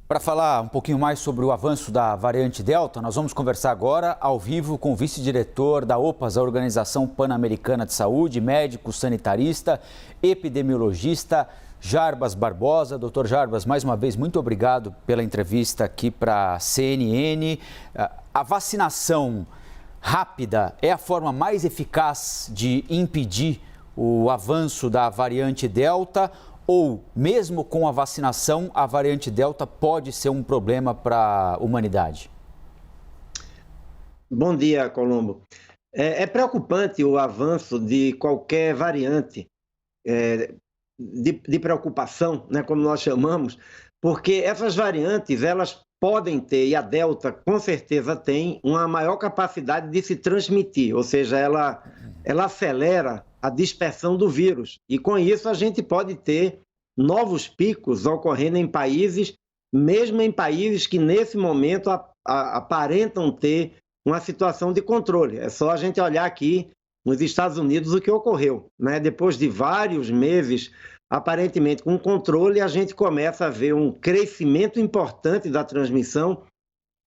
Para falar um pouquinho mais sobre o avanço da variante Delta, nós vamos conversar agora ao vivo com o vice-diretor da OPAS, a Organização Pan-Americana de Saúde, médico, sanitarista, epidemiologista, Jarbas Barbosa. Doutor Jarbas, mais uma vez, muito obrigado pela entrevista aqui para a CNN. A vacinação rápida é a forma mais eficaz de impedir o avanço da variante Delta? Ou, mesmo com a vacinação, a variante Delta pode ser um problema para a humanidade? Bom dia, Colombo. É preocupante o avanço de qualquer variante de preocupação, né, como nós chamamos, porque essas variantes, elas podem ter, e a Delta com certeza tem, uma maior capacidade de se transmitir, ou seja, ela acelera a dispersão do vírus. E com isso a gente pode ter novos picos ocorrendo em países, mesmo em países que nesse momento aparentam ter uma situação de controle. É só a gente olhar aqui nos Estados Unidos o que ocorreu, né? Depois de vários meses, aparentemente com controle, a gente começa a ver um crescimento importante da transmissão,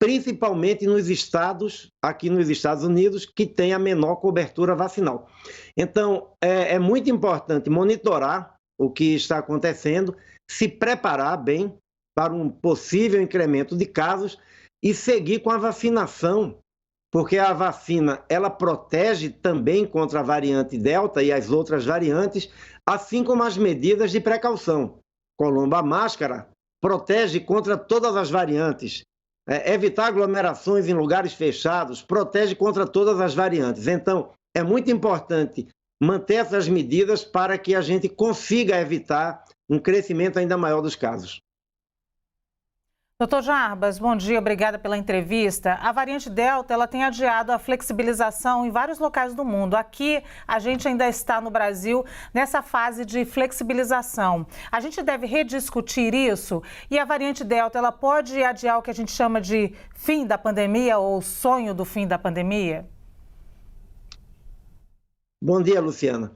principalmente nos estados, aqui nos Estados Unidos, que tem a menor cobertura vacinal. Então, é muito importante monitorar o que está acontecendo, se preparar bem para um possível incremento de casos e seguir com a vacinação, porque a vacina, ela protege também contra a variante Delta e as outras variantes, assim como as medidas de precaução. Colombo, a máscara protege contra todas as variantes. Evitar aglomerações em lugares fechados protege contra todas as variantes. Então, é muito importante manter essas medidas para que a gente consiga evitar um crescimento ainda maior dos casos. Doutor Jarbas, bom dia, obrigada pela entrevista. A variante Delta, ela tem adiado a flexibilização em vários locais do mundo. Aqui, a gente ainda está no Brasil nessa fase de flexibilização. A gente deve rediscutir isso? E a variante Delta, ela pode adiar o que a gente chama de fim da pandemia ou sonho do fim da pandemia? Bom dia, Luciana.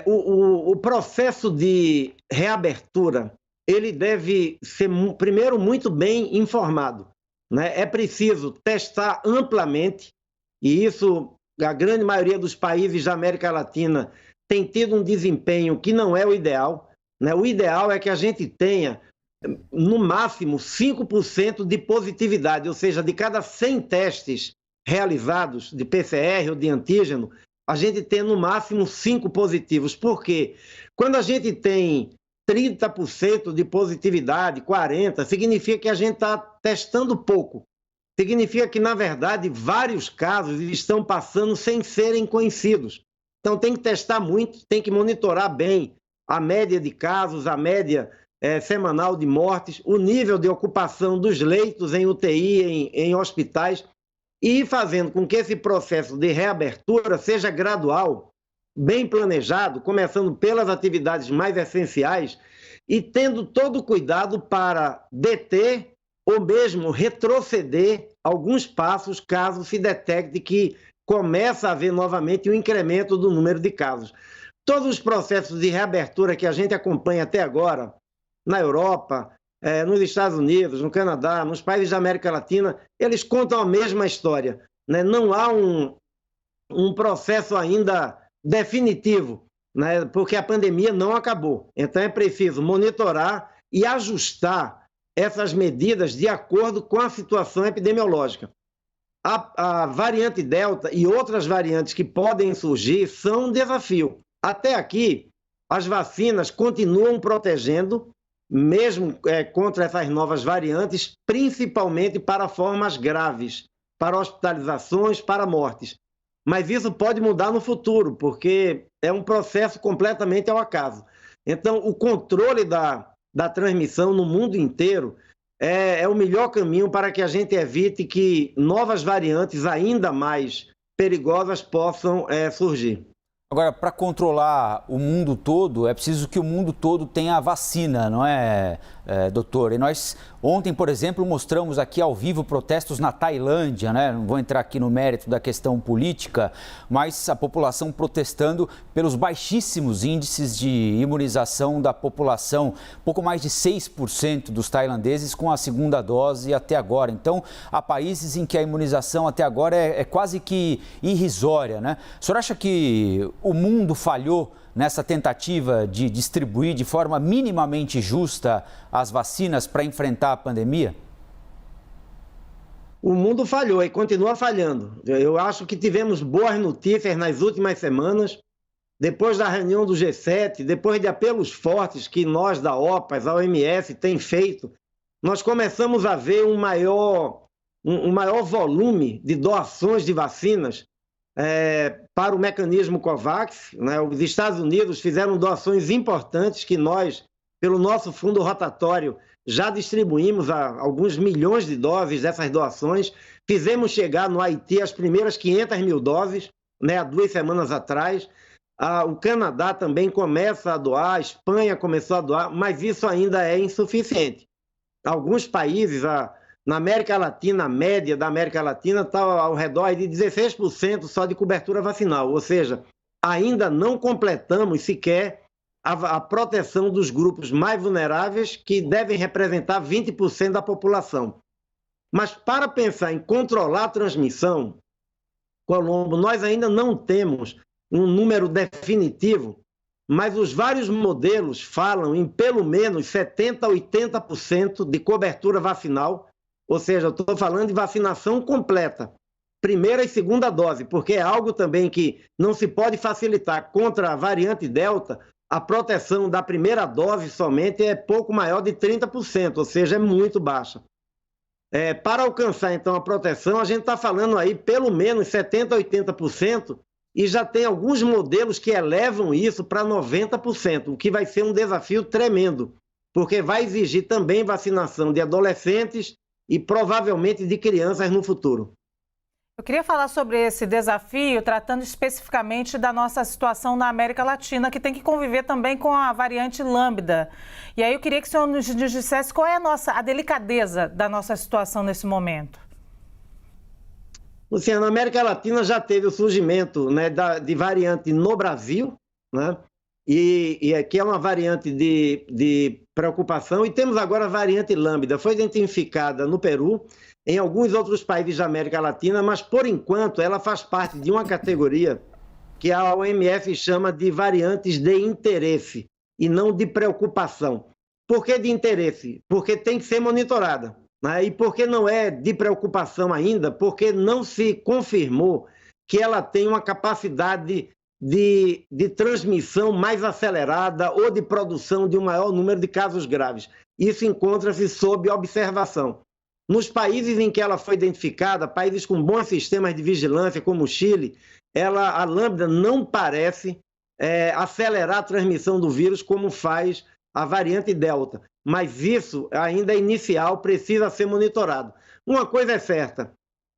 O processo de reabertura, ele deve ser, primeiro, muito bem informado, né? É preciso testar amplamente, e isso, a grande maioria dos países da América Latina tem tido um desempenho que não é o ideal, né? O ideal é que a gente tenha, no máximo, 5% de positividade, ou seja, de cada 100 testes realizados de PCR ou de antígeno, a gente tem no máximo 5 positivos. Por quê? Quando a gente tem 30% de positividade, 40%, significa que a gente está testando pouco. Significa que, na verdade, vários casos estão passando sem serem conhecidos. Então, tem que testar muito, tem que monitorar bem a média de casos, a média semanal de mortes, o nível de ocupação dos leitos em UTI, em hospitais, e ir fazendo com que esse processo de reabertura seja gradual, bem planejado, começando pelas atividades mais essenciais e tendo todo o cuidado para deter ou mesmo retroceder alguns passos caso se detecte que começa a haver novamente um incremento do número de casos. Todos os processos de reabertura que a gente acompanha até agora, na Europa, nos Estados Unidos, no Canadá, nos países da América Latina, eles contam a mesma história, né? Não há um processo ainda definitivo, né? Porque a pandemia não acabou. Então é preciso monitorar e ajustar essas medidas de acordo com a situação epidemiológica. A variante Delta e outras variantes que podem surgir são um desafio. Até aqui, as vacinas continuam protegendo, mesmo contra essas novas variantes, principalmente para formas graves, para hospitalizações, para mortes. Mas isso pode mudar no futuro, porque é um processo completamente ao acaso. Então, o controle da transmissão no mundo inteiro é o melhor caminho para que a gente evite que novas variantes ainda mais perigosas possam surgir. Agora, para controlar o mundo todo, é preciso que o mundo todo tenha a vacina, não é, doutor? E nós, ontem, por exemplo, mostramos aqui ao vivo protestos na Tailândia, né? Não vou entrar aqui no mérito da questão política, mas a população protestando pelos baixíssimos índices de imunização da população. Pouco mais de 6% dos tailandeses com a segunda dose até agora. Então, há países em que a imunização até agora é quase que irrisória, né? O senhor acha que o mundo falhou nessa tentativa de distribuir de forma minimamente justa as vacinas para enfrentar a pandemia? O mundo falhou e continua falhando. Eu acho que tivemos boas notícias nas últimas semanas, depois da reunião do G7, depois de apelos fortes que nós da OPAS, a OMS, tem feito, nós começamos a ver um maior volume de doações de vacinas para o mecanismo COVAX, né? Os Estados Unidos fizeram doações importantes que nós, pelo nosso fundo rotatório, já distribuímos alguns milhões de doses dessas doações. Fizemos chegar no Haiti as primeiras 500 mil doses, né, há 2 semanas atrás. O Canadá também começa a doar, a Espanha começou a doar, mas isso ainda é insuficiente. Alguns países, na América Latina, a média da América Latina está ao redor de 16% só de cobertura vacinal, ou seja, ainda não completamos sequer a proteção dos grupos mais vulneráveis, que devem representar 20% da população. Mas para pensar em controlar a transmissão, Colombo, nós ainda não temos um número definitivo, mas os vários modelos falam em pelo menos 70% a 80% de cobertura vacinal. Ou seja, eu estou falando de vacinação completa, primeira e segunda dose, porque é algo também que não se pode facilitar. Contra a variante Delta, a proteção da primeira dose somente é pouco maior de 30%, ou seja, é muito baixa. Para alcançar, então, a proteção, a gente está falando aí pelo menos 70% a 80%, e já tem alguns modelos que elevam isso para 90%, o que vai ser um desafio tremendo, porque vai exigir também vacinação de adolescentes e provavelmente de crianças no futuro. Eu queria falar sobre esse desafio, tratando especificamente da nossa situação na América Latina, que tem que conviver também com a variante Lambda. E aí eu queria que o senhor nos dissesse qual é a delicadeza da nossa situação nesse momento. Luciana, a América Latina já teve o surgimento, né, de variante no Brasil, né? E aqui é uma variante de preocupação, e temos agora a variante Lambda, foi identificada no Peru, em alguns outros países da América Latina, mas por enquanto ela faz parte de uma categoria que a OMS chama de variantes de interesse e não de preocupação. Por que de interesse? Porque tem que ser monitorada, né? E por que não é de preocupação ainda? Porque não se confirmou que ela tem uma capacidade de transmissão mais acelerada ou de produção de um maior número de casos graves. Isso encontra-se sob observação. Nos países em que ela foi identificada, países com bons sistemas de vigilância, como o Chile, a Lambda não parece acelerar a transmissão do vírus como faz a variante Delta. Mas isso ainda é inicial, precisa ser monitorado. Uma coisa é certa,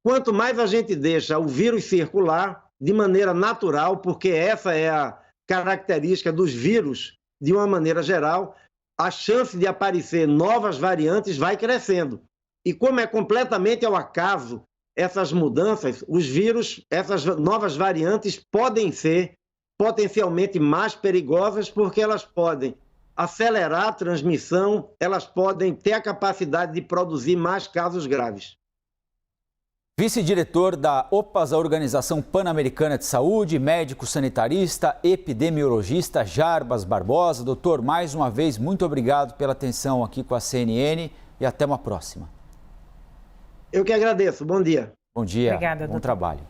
quanto mais a gente deixa o vírus circular de maneira natural, porque essa é a característica dos vírus de uma maneira geral, a chance de aparecer novas variantes vai crescendo. E como é completamente ao acaso essas mudanças, os vírus, essas novas variantes podem ser potencialmente mais perigosas, porque elas podem acelerar a transmissão, elas podem ter a capacidade de produzir mais casos graves. Vice-diretor da OPAS, a Organização Pan-Americana de Saúde, médico sanitarista, epidemiologista Jarbas Barbosa. Doutor, mais uma vez, muito obrigado pela atenção aqui com a CNN e até uma próxima. Eu que agradeço. Bom dia. Bom dia. Obrigada, bom trabalho.